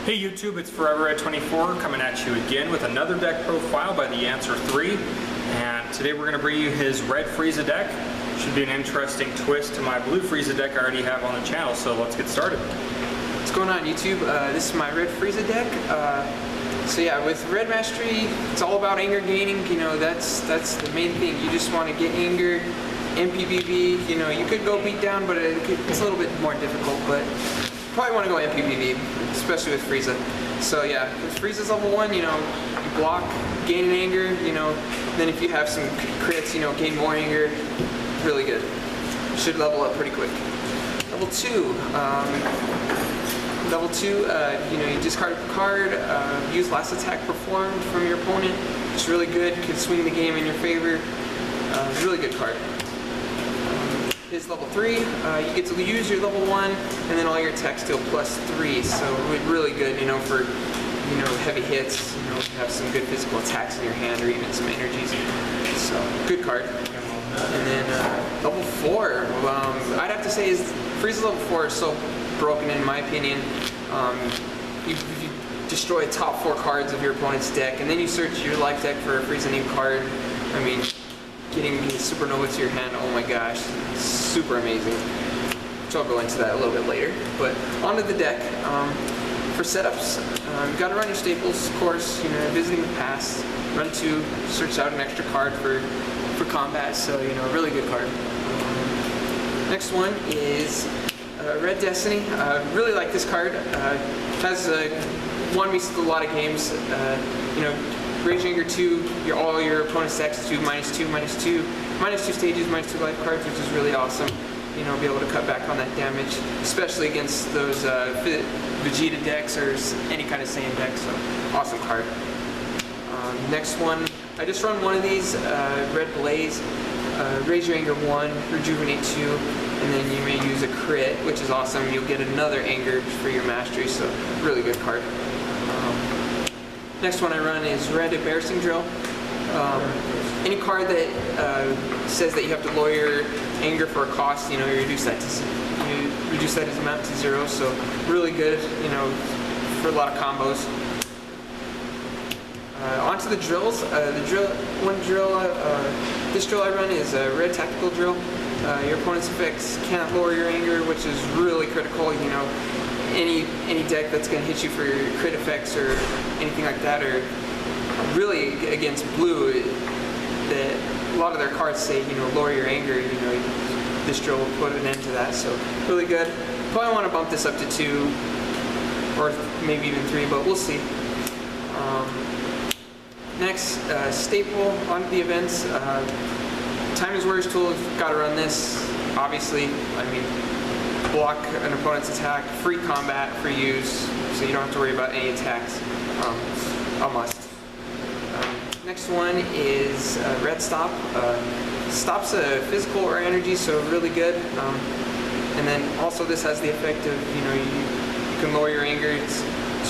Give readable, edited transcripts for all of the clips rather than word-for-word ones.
Hey YouTube, it's Forever@24 coming at you again with another deck profile by TheAwnser3, and today we're going to bring you his red Frieza deck. Should be an interesting twist to my blue Frieza deck I already have on the channel, so let's get started. What's going on YouTube? This is my red Frieza deck. So yeah, with red mastery, it's all about anger gaining. You know, that's the main thing. You just want to get anger, MPBV. You know, you could go beat down, but it's a little bit more difficult. But probably want to go MPBV, especially with Frieza. So yeah, with Frieza's level 1, you know, you block, gain anger. You know, then if you have some crits, you know, gain more anger. Really good. Should level up pretty quick. Level 2. You know, you discard a card, use last attack performed from your opponent. It's really good, could swing the game in your favor. Really good card. His level 3, you get to use your level 1, and then all your attacks deal +3. So really good, you know, for heavy hits. You know, have some good physical attacks in your hand, or even some energies. So good card. And then level 4, I'd have to say is Frieza's level 4 is so broken in my opinion. You destroy the top 4 cards of your opponent's deck, and then you search your life deck for a Frieza name card. I mean, getting Supernova to your hand, oh my gosh, super amazing. So I'll go into that a little bit later. But onto the deck. For setups, you gotta run your staples, of course, you know, visiting the past, run 2, search out an extra card for combat, so, you know, really good card. Next one is Red Destiny. Really like this card. Has won me a lot of games. You know, Rage Anger 2, all your opponent's decks do -2, -2, -2 stages, -2 life cards, which is really awesome. You know, be able to cut back on that damage, especially against those Vegeta decks or any kind of Saiyan deck. So awesome card. Next one, I just run one of these, Red Blaze. Raise your anger 1, rejuvenate 2, and then you may use a crit, which is awesome. You'll get another anger for your mastery, so really good card. Next one I run is Red Embarrassing Drill. Any card that says that you have to lower your anger for a cost, you know, you reduce that as amount to 0, so really good, you know, for a lot of combos. Onto the drills. This drill I run is a red tactical drill. Your opponent's effects can't lower your anger, which is really critical. You know, any deck that's going to hit you for your crit effects or anything like that, or really against blue, that a lot of their cards say, you know, lower your anger. You know, this drill will put an end to that. So really good. Probably want to bump this up to 2, or maybe even 3, but we'll see. Next, staple onto the events. Time is Warrior's Tool, gotta run this, obviously. I mean, block an opponent's attack, free combat, free use, so you don't have to worry about any attacks. A must. Next one is Red Stop. Stops a physical or energy, so really good. And then also this has the effect of, you know, you can lower your anger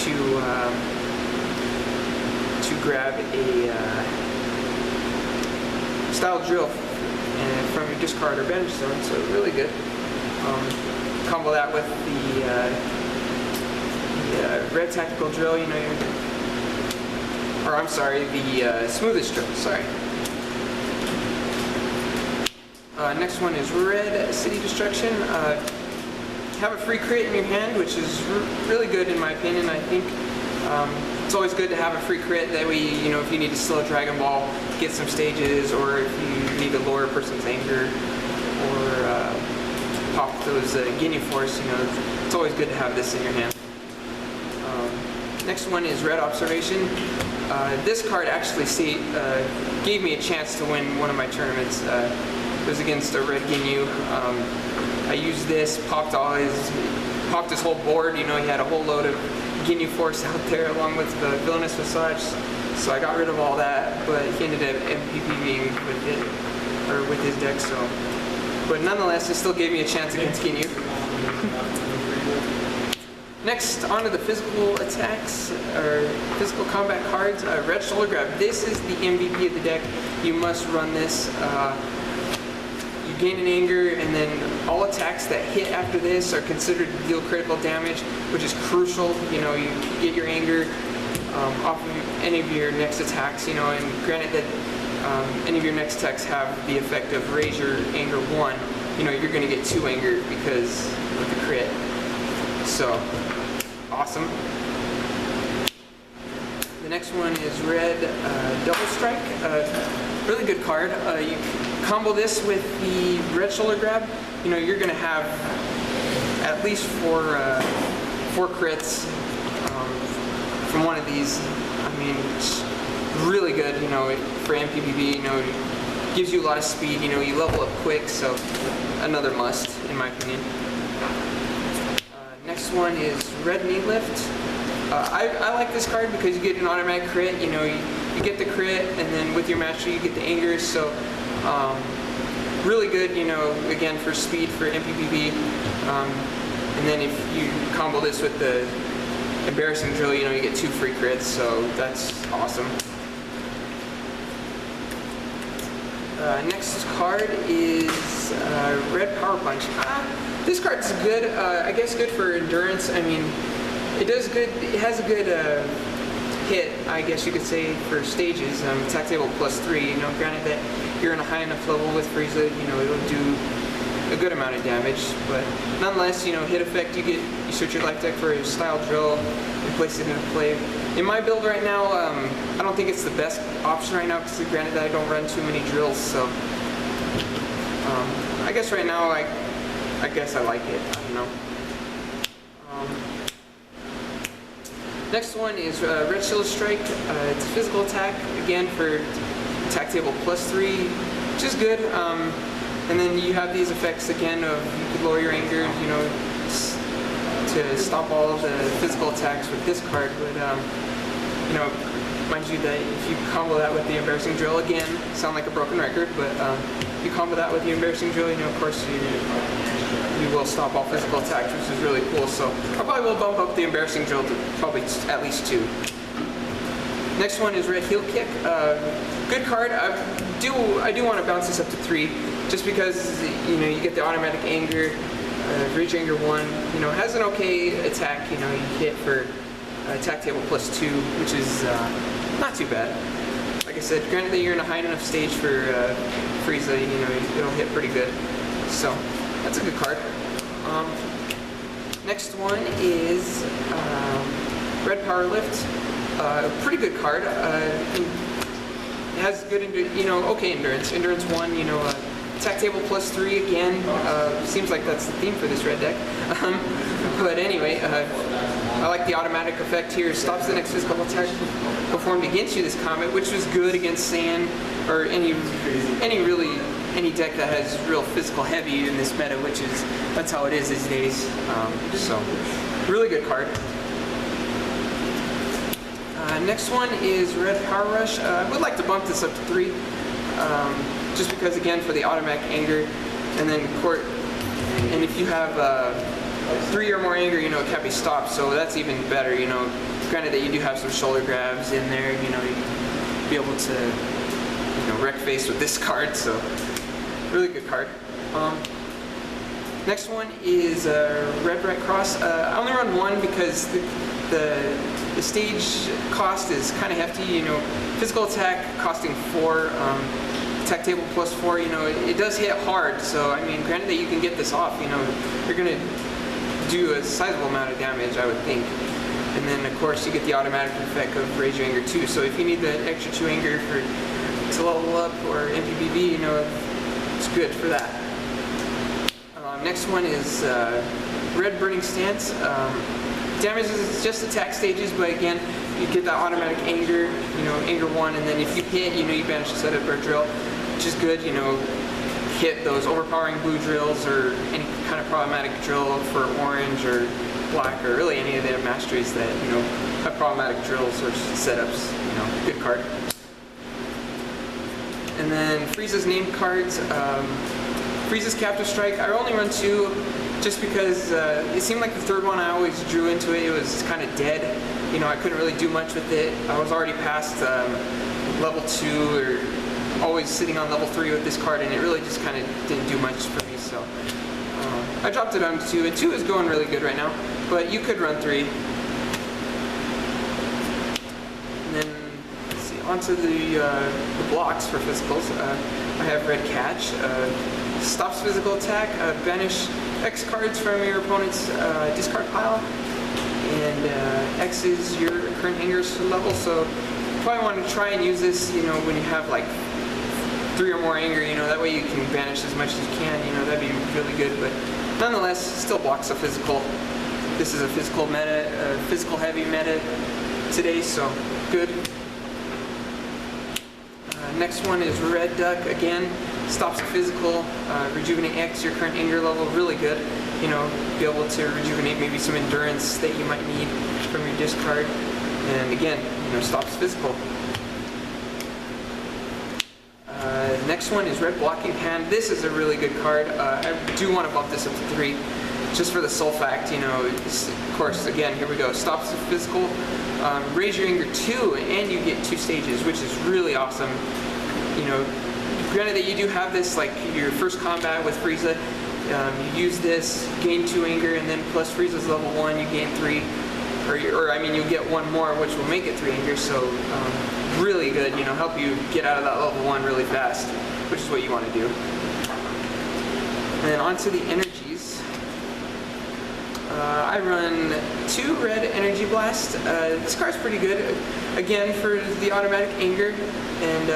to grab a style drill from your discard or bench zone, so really good. Combo that with the red tactical drill, you know, or I'm sorry, the smoothest drill, sorry. Next one is Red City Destruction. Have a free crit in your hand, which is really good in my opinion. I think it's always good to have a free crit. That way, you know, if you need to slow Dragon Ball, get some stages, or if you need to lower a person's anger, or pop those Ginyu Force, you know, it's always good to have this in your hand. Next one is Red Observation. This card actually gave me a chance to win one of my tournaments. It was against a Red Ginyu. I used this, popped his whole board. You know, he had a whole load of Ginyu Force out there along with the Villainous Visage, so I got rid of all that, but he ended up MPPing with it, or with his deck, so. But nonetheless, it still gave me a chance against Ginyu. Next, onto the physical attacks, or physical combat cards. Red Shoulder Grab. This is the MVP of the deck. You must run this. You gain an anger, and then all attacks that hit after this are considered to deal critical damage, which is crucial. You know, you get your anger off of any of your next attacks, you know, and granted that any of your next attacks have the effect of raise your anger 1, you know, you're going to get 2 anger because of the crit. So, awesome. The next one is red double strike. Really good card. You combo this with the red shoulder grab, you know, you're going to have at least 4 crits from one of these. I mean, it's really good, you know, for MPPV, you know, it gives you a lot of speed, you know, you level up quick, so another must, in my opinion. Next one is red knee lift. I like this card because you get an automatic crit, you know, you get the crit, and then with your mastery you get the angers, so really good, you know, again for speed for MPPV. And then if you combo this with the embarrassing drill, you know, you get 2 free crits, so that's awesome. Next card is red power punch. This card's good, I guess good for endurance. I mean, it does good, it has a good hit, I guess you could say, for stages. Attack table +3, you know, granted that you're in a high enough level with Frieza, you know, it'll do a good amount of damage, but nonetheless, you know, hit effect, you switch your life deck for a style drill and place it into play. In my build right now, I don't think it's the best option right now, because granted that I don't run too many drills, so I guess right now I guess I like it. I don't know. Next one is red shield strike. It's a physical attack, again for attack table +3, which is good. And then you have these effects again of you could lower your anger, you know, to stop all of the physical attacks with this card. But you know, mind you that if you combo that with the embarrassing drill, again, sound like a broken record, but if you combo that with the embarrassing drill, you know, of course you will stop all physical attacks, which is really cool. So I probably will bump up the embarrassing drill to probably at least 2. Next one is red heel kick. Good card. I do want to bounce this up to 3, just because, you know, you get the automatic anger, rage anger 1. You know, has an okay attack. You know, you hit for attack table +2, which is not too bad. Like I said, granted that you're in a high enough stage for Frieza, you know, it'll hit pretty good. So that's a good card. Next one is red Powerlift. Pretty good card. It has good, you know, okay endurance. Endurance 1, you know, attack table +3 again. Seems like that's the theme for this red deck. But anyway, I like the automatic effect here. Stops the next physical attack performed against you this combat, which was good against Saiyan or any deck that has real physical heavy in this meta, which is, that's how it is these days. So really good card. Next one is red power rush. I would like to bump this up to 3, just because, again, for the automatic anger, and then and if you have 3 or more anger, you know, it can't be stopped, so that's even better, you know. Granted that you do have some shoulder grabs in there, you know, you'd be able to, you know, wreck face with this card, so really good card. Next one is red cross. I only run 1 because the stage cost is kind of hefty, you know. Physical attack costing 4, attack table +4, you know, it does hit hard, so I mean, granted that you can get this off, you know, you're gonna do a sizable amount of damage, I would think. And then of course you get the automatic effect of raise your anger 2, so if you need the extra 2 anger to level up or MPPV, you know, it's good for that. Next one is red burning stance. Damage is just attack stages, but again, you get that automatic anger, you know, anger 1, and then if you hit, you know, you manage to set up a drill, which is good, you know, hit those overpowering blue drills or any kind of problematic drill for orange or black, or really any of their masteries that, you know, have problematic drills or setups, you know, good card. And then Frieza's name cards. Frieza's Captive Strike, I only run 2, just because it seemed like the 3rd one I always drew into it, it was kind of dead. You know, I couldn't really do much with it. I was already past level 2 or always sitting on level 3 with this card, and it really just kind of didn't do much for me. So I dropped it down to 2, and 2 is going really good right now. But you could run 3. And then let's see, onto the blocks for physicals. I have Red Catch. Stops physical attack. Banish X cards from your opponent's discard pile. And X is your current anger's level, so you probably want to try and use this, you know, when you have like 3 or more anger, you know, that way you can banish as much as you can, you know, that'd be really good. But nonetheless, still blocks a physical. This is a physical meta, physical heavy meta today, so good. Next one is Red Duck. Again, stops a physical, rejuvenate X, your current anger level, really good. You know, be able to rejuvenate maybe some endurance that you might need from your discard. And again, you know, stops physical. Next one is Red Blocking Hand. This is a really good card. I do want to bump this up to 3, just for the sole fact, you know, of course, again, here we go. Stops the physical, raise your anger 2, and you get 2 stages, which is really awesome. You know, granted that you do have this, like your first combat with Frieza, you use this, gain 2 anger, and then plus Frieza's level 1, you gain 3. Or I mean, you get 1 more, which will make it 3 anger, so really good, you know, help you get out of that level 1 really fast, which is what you want to do. And then onto the energies. I run 2 Red Energy Blast. This card's pretty good, again, for the automatic anger, and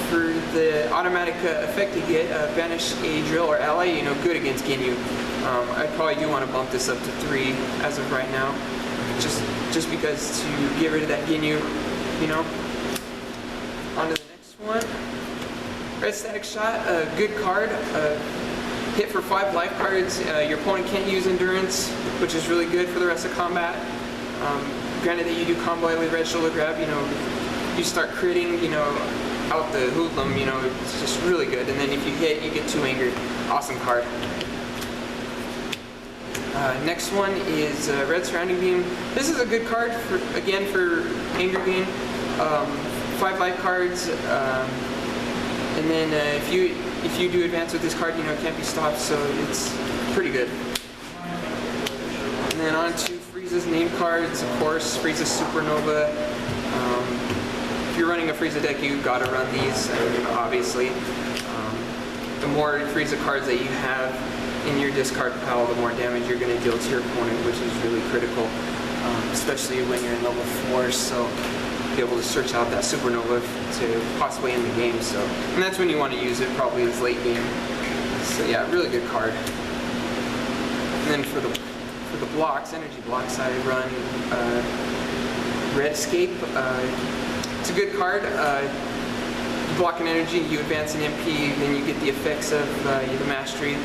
for the automatic effect you get, banish a drill or ally, you know, good against Ginyu. I probably do want to bump this up to 3 as of right now, just because to get rid of that Ginyu, you know. On to the next one. Red Static Shot, a good card. Hit for 5 life cards. Your opponent can't use endurance, which is really good for the rest of combat. Granted that you do combo with Red Shoulder Grab, you know, you start critting, you know, out the hoodlum, you know, it's just really good. And then if you hit, you get 2 anger. Awesome card. Next one is Red Surrounding Beam. This is a good card for, again, for anger gain. 5 life cards, and then if you do advance with this card, you know, it can't be stopped, so it's pretty good. And then on to Frieza's name cards, of course, Frieza Supernova. If you're running a Frieza deck, you gotta run these, obviously. The more Frieza cards that you have in your discard pile, the more damage you're going to deal to your opponent, which is really critical, especially when you're in level 4, so be able to search out that Supernova to possibly end the game. So, and that's when you want to use it, probably as late game. So yeah, really good card. And then for the blocks, energy blocks, I run Red Escape. It's a good card. You block an energy, you advance an MP, then you get the effects of the mastery.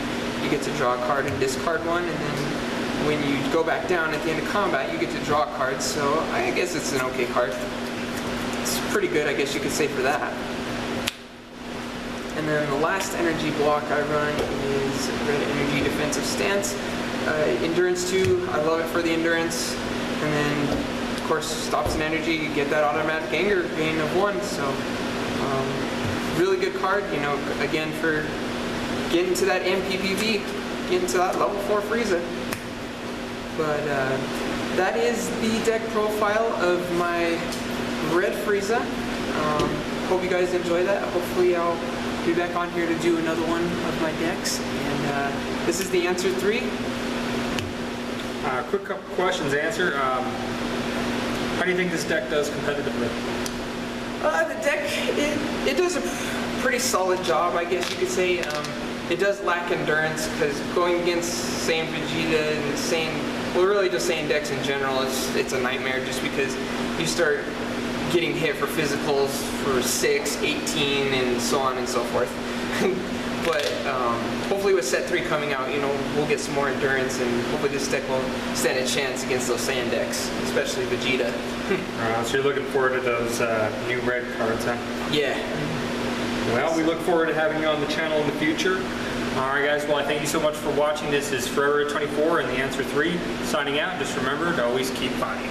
You get to draw a card and discard 1, and then when you go back down at the end of combat, you get to draw cards, so I guess it's an okay card. It's pretty good, I guess you could say, for that. And then the last energy block I run is Red Energy Defensive Stance. Endurance 2, I love it for the endurance, and then, of course, stops an energy, you get that automatic anger gain of 1, so really good card, you know, again, for getting to that MPPV, getting to that level 4 Frieza. But that is the deck profile of my Red Frieza. Hope you guys enjoy that. Hopefully I'll be back on here to do another one of my decks. And this is TheAwnser3. Quick couple questions to answer. How do you think this deck does competitively? The deck, it does a pretty solid job, I guess you could say. It does lack endurance, because going against Saiyan Vegeta and Saiyan, well, really just Saiyan decks in general, it's a nightmare, just because you start getting hit for physicals for 6, 18, and so on and so forth. But hopefully with set 3 coming out, you know, we'll get some more endurance, and hopefully this deck will stand a chance against those Saiyan decks, especially Vegeta. So you're looking forward to those new red cards, huh? Yeah. Well, we look forward to having you on the channel in the future. Alright guys, well I thank you so much for watching. This is Forever 24 and TheAwnser3 signing out. Just remember to always keep fighting.